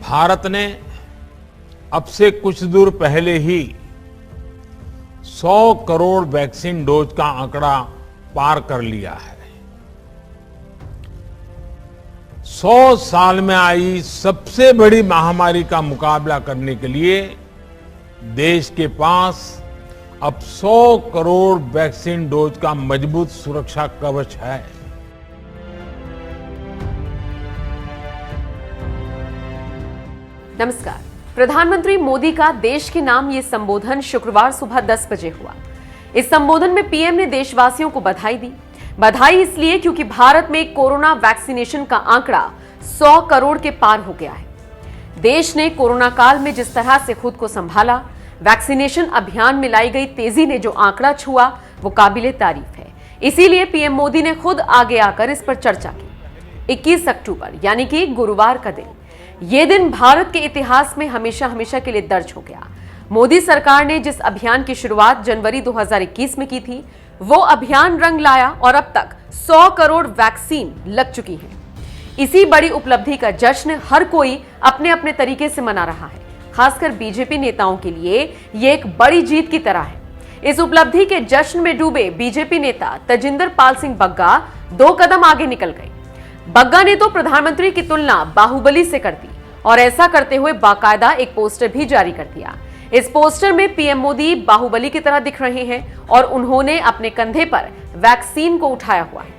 भारत ने अब से कुछ दूर पहले ही 100 करोड़ वैक्सीन डोज का आंकड़ा पार कर लिया है। 100 साल में आई सबसे बड़ी महामारी का मुकाबला करने के लिए देश के पास अब 100 करोड़ वैक्सीन डोज का मजबूत सुरक्षा कवच है। नमस्कार। प्रधानमंत्री मोदी का देश के नाम ये संबोधन शुक्रवार सुबह 10 बजे हुआ। इस संबोधन में पीएम ने देशवासियों को बधाई दी। बधाई इसलिए क्योंकि भारत में कोरोना वैक्सीनेशन का आंकड़ा 100 करोड़ के पार हो गया है। देश ने कोरोना काल में जिस तरह से खुद को संभाला, वैक्सीनेशन अभियान में लाई गई तेजी ने जो आंकड़ा छुआ, वो काबिले तारीफ है। इसीलिए पीएम मोदी ने खुद आगे आकर इस पर चर्चा की। 21 अक्टूबर यानी कि गुरुवार का दिन, ये दिन भारत के इतिहास में हमेशा हमेशा के लिए दर्ज हो गया। मोदी सरकार ने जिस अभियान की शुरुआत जनवरी 2021 में की थी, वो अभियान रंग लाया और अब तक 100 करोड़ वैक्सीन लग चुकी है। इसी बड़ी उपलब्धि का जश्न हर कोई अपने अपने तरीके से मना रहा है। खासकर बीजेपी नेताओं के लिए ये एक बड़ी जीत की तरह है। इस उपलब्धि के जश्न में डूबे बीजेपी नेता तजिंदर पाल सिंह बग्गा 2 कदम आगे निकल गए। बग्गा ने तो प्रधानमंत्री की तुलना बाहुबली से कर दी और ऐसा करते हुए बाकायदा एक पोस्टर भी जारी कर दिया। इस पोस्टर में पीएम मोदी बाहुबली की तरह दिख रहे हैं और उन्होंने अपने कंधे पर वैक्सीन को उठाया हुआ है।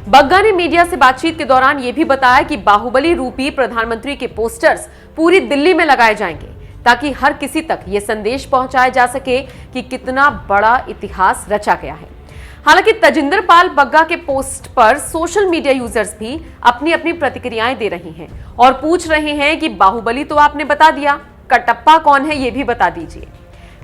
बग्गा ने मीडिया से बातचीत के दौरान यह भी बताया कि बाहुबली रूपी प्रधानमंत्री के पोस्टर्स पूरी दिल्ली में लगाए जाएंगे ताकि हर किसी तक यह संदेश पहुंचाया जा सके कि कितना बड़ा इतिहास रचा गया है। हालांकि तजिंदर पाल बग्गा के पोस्ट पर सोशल मीडिया यूजर्स भी अपनी अपनी प्रतिक्रियाएं दे रही हैं और पूछ रहे हैं कि बाहुबली तो आपने बता दिया, कटप्पा कौन है ये भी बता दीजिए।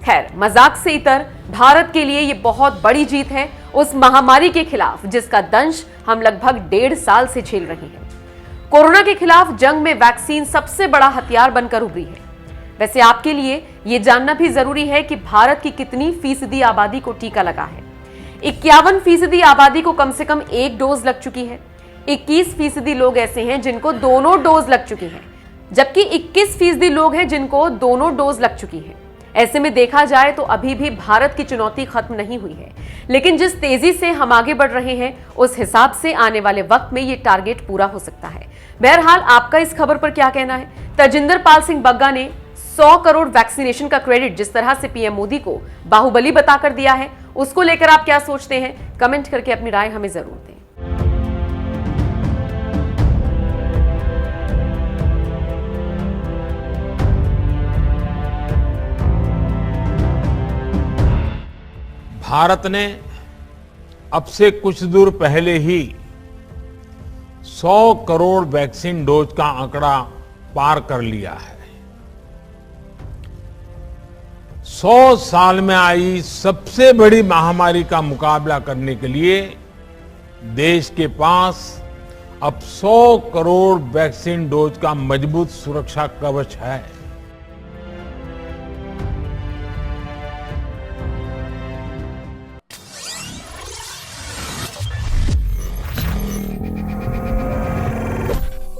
खैर, मजाक से इतर भारत के लिए ये बहुत बड़ी जीत है उस महामारी के खिलाफ जिसका दंश हम लगभग 1.5 साल से झेल रहे हैं। कोरोना के खिलाफ जंग में वैक्सीन सबसे बड़ा हथियार बनकर उभरी है। वैसे आपके लिए ये जानना भी जरूरी है कि भारत की कितनी फीसदी आबादी को टीका लगा है। 51% आबादी को कम से कम 1 डोज लग चुकी है। 21% लोग ऐसे हैं जिनको दोनों डोज लग चुकी हैं, जबकि 21% लोग हैं जिनको दोनों डोज लग चुकी है। ऐसे में देखा जाए तो अभी भी भारत की चुनौती खत्म नहीं हुई है, लेकिन जिस तेजी से हम आगे बढ़ रहे हैं उस हिसाब से आने वाले वक्त में ये टारगेट पूरा हो सकता है। बहरहाल, आपका इस खबर पर क्या कहना है? तजिंदर पाल सिंह बग्गा ने 100 करोड़ वैक्सीनेशन का क्रेडिट जिस तरह से पीएम मोदी को बाहुबली बताकर दिया है, उसको लेकर आप क्या सोचते हैं? कमेंट करके अपनी राय हमें जरूर दें। भारत ने अब से कुछ दूर पहले ही 100 करोड़ वैक्सीन डोज का आंकड़ा पार कर लिया है। 100 साल में आई सबसे बड़ी महामारी का मुकाबला करने के लिए देश के पास अब 100 करोड़ वैक्सीन डोज का मजबूत सुरक्षा कवच है।